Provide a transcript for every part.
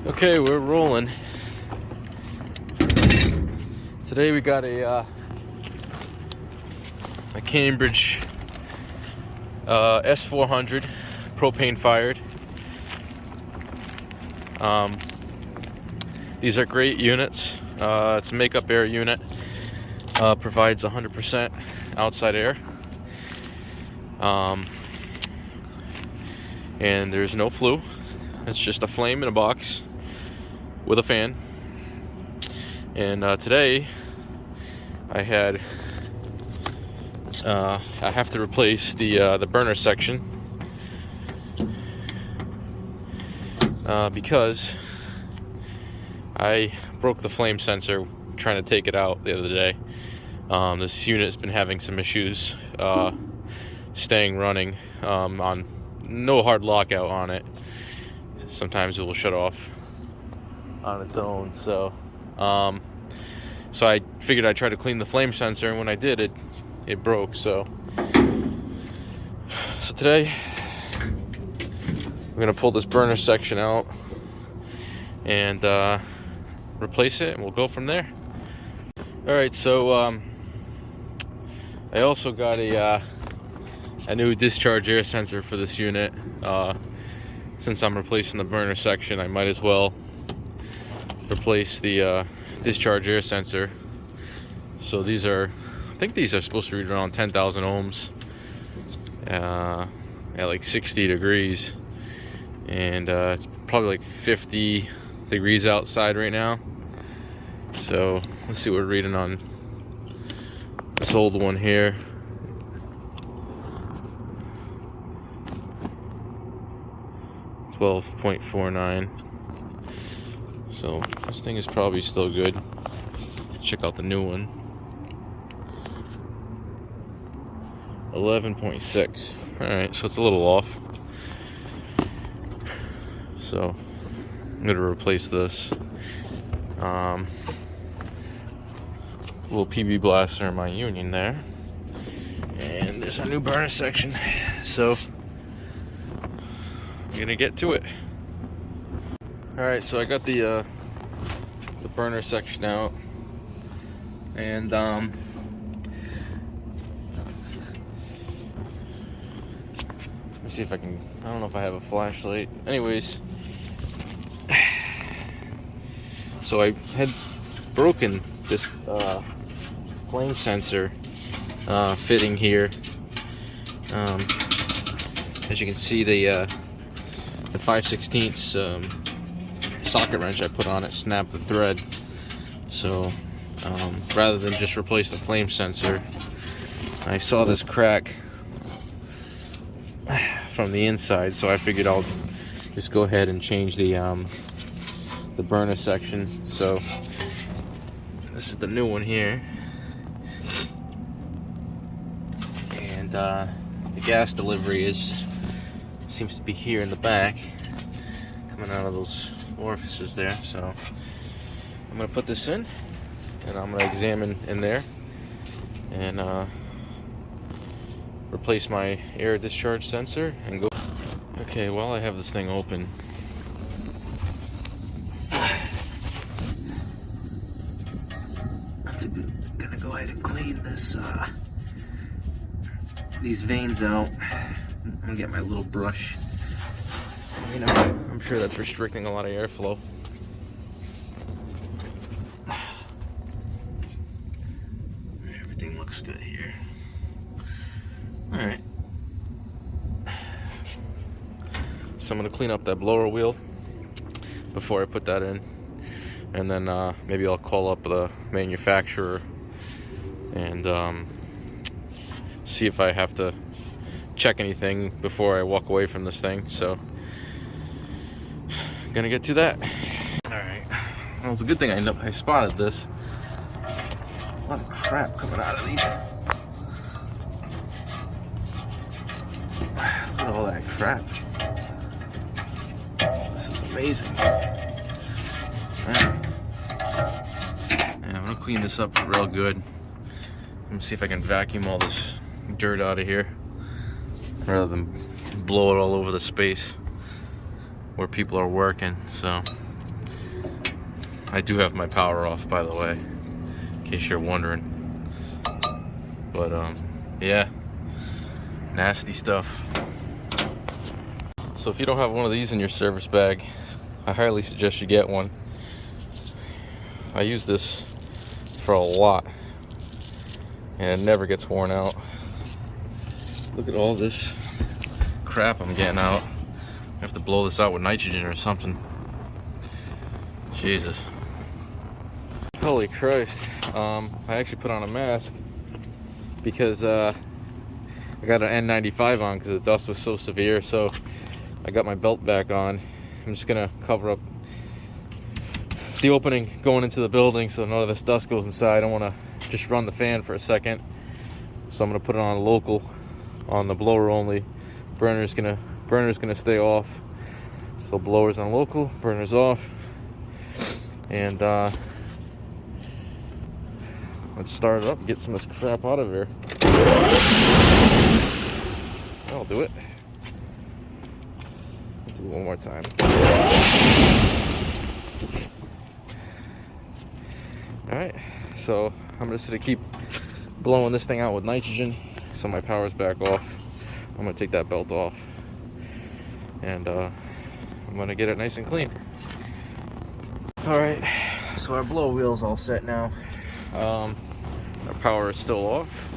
Okay, we're rolling. Today we got a Cambridge S400 propane fired. These are great units. It's a makeup air unit. Provides 100% outside air. And there's no flue. It's just a flame in a box with a fan. And today I have to replace the burner section because I broke the flame sensor trying to take it out the other day. This unit's been having some issues staying running on no hard lockout on it. Sometimes it will shut off on its own. So I figured I'd try to clean the flame sensor, and when I did, it broke. So today we're gonna pull this burner section out and replace it, and we'll go from there. All right, so I also got a new discharge air sensor for this unit. Since I'm replacing the burner section, I might as well replace the discharge air sensor. So these are, I think these are supposed to read around 10,000 ohms at like 60 degrees, and it's probably like 50 degrees outside right now. So let's see what we're reading on this old one here. .49. So this thing is probably still good. Check out the new one. 11.6. Alright, so it's a little off. So I'm gonna replace this. Little PB blaster in my union there. And there's a new burner section. So I'm gonna get to it. Alright, so I got the burner section out, and let me see if I can, I don't know if I have a flashlight. Anyways, so I had broken this flame sensor fitting here. As you can see, the 5/16 socket wrench I put on it snapped the thread. So rather than just replace the flame sensor, I saw this crack from the inside, so I figured I'll just go ahead and change the burner section. So this is the new one here, and the gas delivery seems to be here in the back, coming out of those orifices there. So I'm gonna put this in, and I'm gonna examine in there and replace my air discharge sensor and go. Okay, while I have this thing open, I'm gonna go ahead and clean these veins out. I'm gonna get my little brush. You know, I'm sure that's restricting a lot of airflow. Everything looks good here. Alright. So I'm gonna clean up that blower wheel before I put that in. And then maybe I'll call up the manufacturer and see if I have to check anything before I walk away from this thing. So I'm gonna get to that. Alright, well, it's a good thing I spotted this. A lot of crap coming out of these. Look at all that crap. This is amazing. Yeah, I'm gonna clean this up real good. Let me see if I can vacuum all this dirt out of here rather than blow it all over the space where people are working. So I do have my power off, by the way, in case you're wondering. But yeah, nasty stuff. So if you don't have one of these in your service bag, I highly suggest you get one. I use this for a lot, and it never gets worn out. Look at all this crap I'm getting out. I have to blow this out with nitrogen or something. Jesus. Holy Christ. I actually put on a mask because I got an N95 on because the dust was so severe. So I got my belt back on. I'm just gonna cover up the opening going into the building so none of this dust goes inside. I don't want to just run the fan for a second, so I'm gonna put it on local, on the blower only. Burner's gonna stay off. So blower's on local, burner's off, and let's start it up and get some of this crap out of here. I'll do it. I'll do it one more time. Alright, so I'm just gonna keep blowing this thing out with nitrogen so my power's back off. I'm gonna take that belt off, and I'm gonna get it nice and clean. Alright, so our blow wheel's all set now. Our power is still off.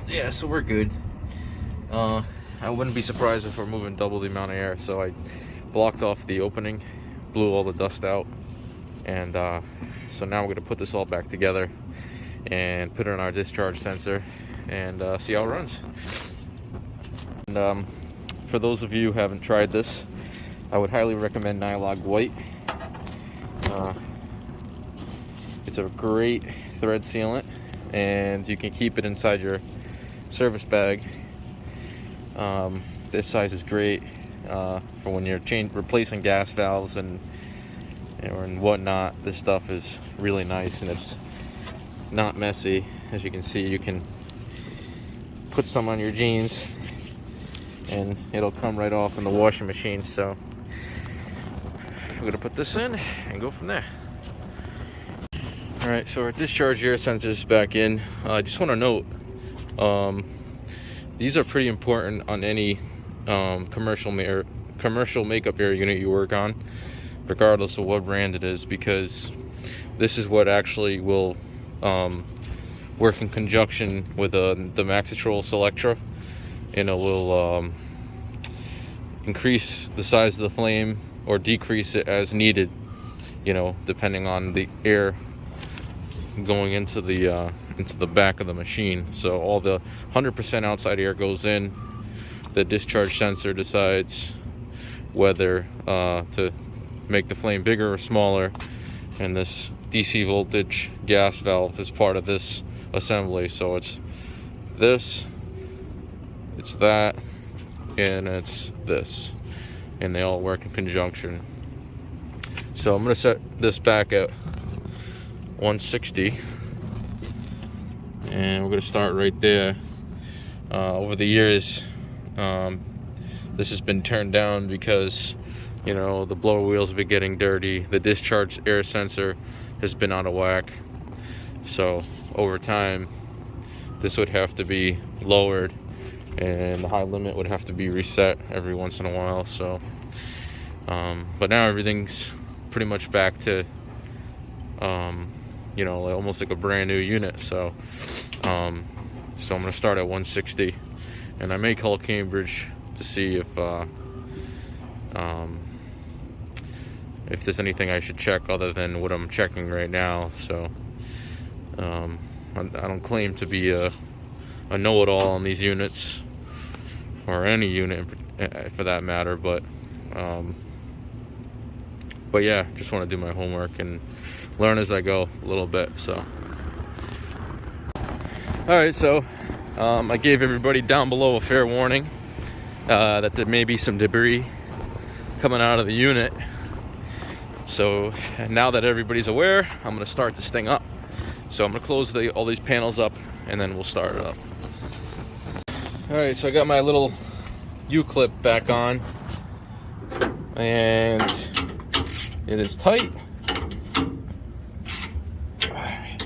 Yeah, so we're good. I wouldn't be surprised if we're moving double the amount of air, so I blocked off the opening, blew all the dust out, and so now we're going to put this all back together and put it on our discharge sensor and see how it runs. And for those of you who haven't tried this, I would highly recommend Nylog White. It's a great thread sealant, and you can keep it inside your service bag. This size is great for when you're replacing gas valves and whatnot. This stuff is really nice, and it's not messy. As you can see, you can put some on your jeans and it'll come right off in the washing machine. So we're gonna put this in and go from there. All right, so our discharge air sensor is back in. I just want to note, these are pretty important on any commercial makeup air unit you work on, regardless of what brand it is, because this is what actually will work in conjunction with the Maxitrol Selectra, and it will increase the size of the flame or decrease it as needed, you know, depending on the air going into the back of the machine. So all the 100% outside air goes in. The discharge sensor decides whether to make the flame bigger or smaller, and this DC voltage gas valve is part of this assembly. So it's this, it's that, and it's this, and they all work in conjunction. So I'm going to set this back at 160, and we're going to start right there. Over the years, this has been turned down because, you know, the blower wheels have been getting dirty, the discharge air sensor has been out of whack. So over time, this would have to be lowered, and the high limit would have to be reset every once in a while. So but now everything's pretty much back to you know, almost like a brand new unit. So I'm gonna start at 160, and I may call Cambridge to see if there's anything I should check other than what I'm checking right now. So I don't claim to be a know-it-all on these units, or any unit for that matter, but yeah, just want to do my homework and learn as I go a little bit. So alright, so I gave everybody down below a fair warning that there may be some debris coming out of the unit. So now that everybody's aware, I'm going to start this thing up. So I'm going to close all these panels up, and then we'll start it up. Alright, so I got my little U-clip back on, and It is tight. Alright.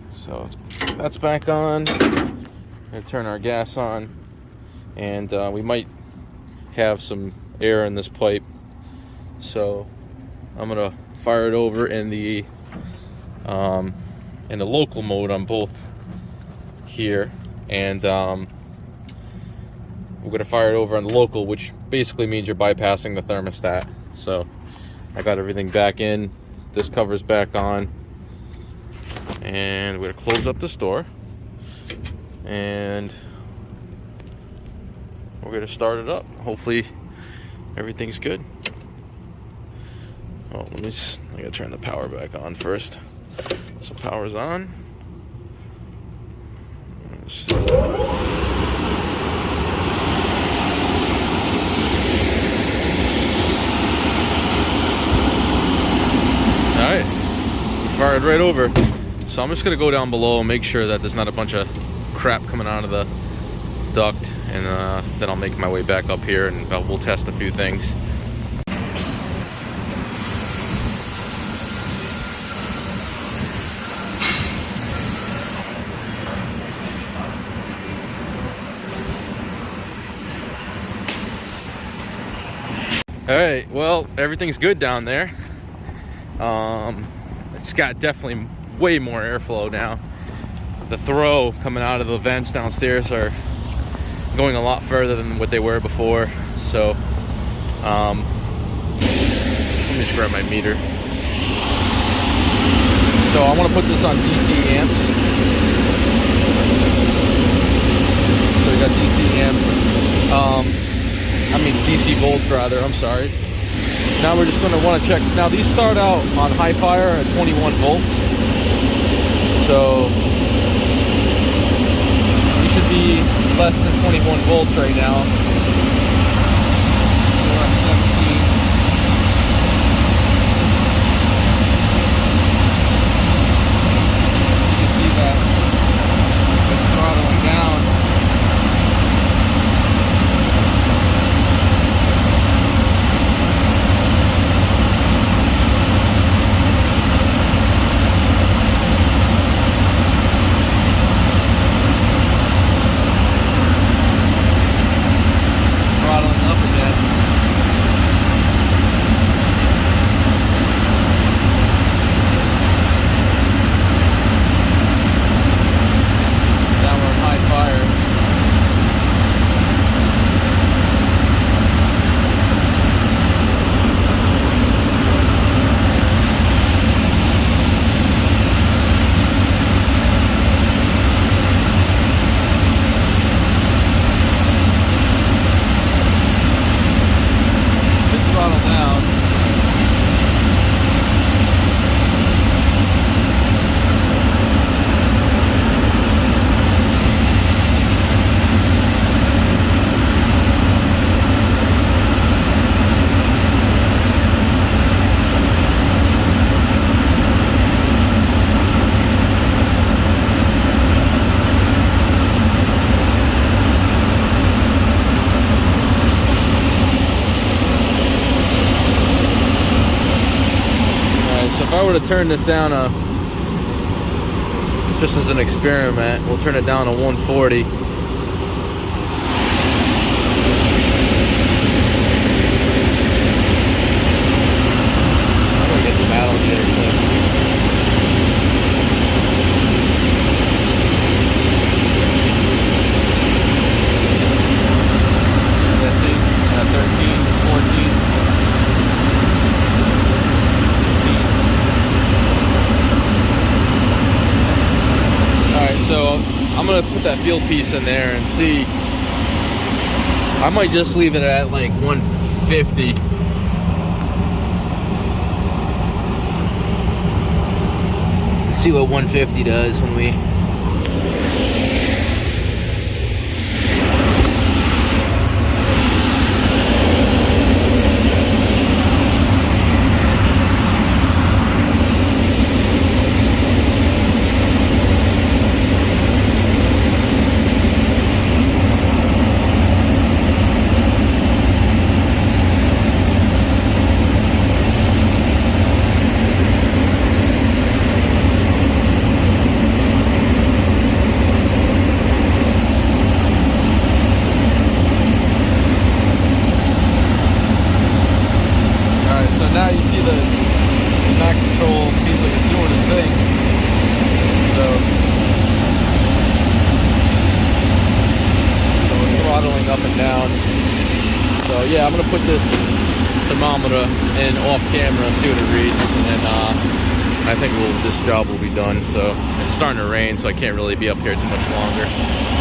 So that's back on. Gonna turn our gas on, and we might have some air in this pipe, so I'm gonna fire it over in the local mode on both here, and we're gonna fire it over on the local, which basically means you're bypassing the thermostat. So I got everything back in, this cover's back on, and we're gonna close up the store, and we're gonna start it up. Hopefully everything's good. Oh, I gotta turn the power back on first. So power's on. Alright, fired right over. So I'm just gonna go down below and make sure that there's not a bunch of crap coming out of the duct, and then I'll make my way back up here, and we'll test a few things. All right, well, everything's good down there. It's got definitely way more airflow now. The throw coming out of the vents downstairs are going a lot further than what they were before. So let me just grab my meter. So I want to put this on DC amps. So we got DC amps. DC volts rather, I'm sorry. Now we're just going to want to check. Now these start out on high fire at 21 volts. So we should be less than 21 volts right now. We're at 17. You can see that it's throttling down. If I were to turn this down just as an experiment, we'll turn it down to 140. I'm gonna get some alligator clips. Let's see, 13, 14. So I'm gonna put that field piece in there and see. I might just leave it at like 150. Let's see what 150 does when we. yeah, I'm gonna put this thermometer in off camera, see what it reads, and then I think this job will be done. So it's starting to rain, so I can't really be up here too much longer.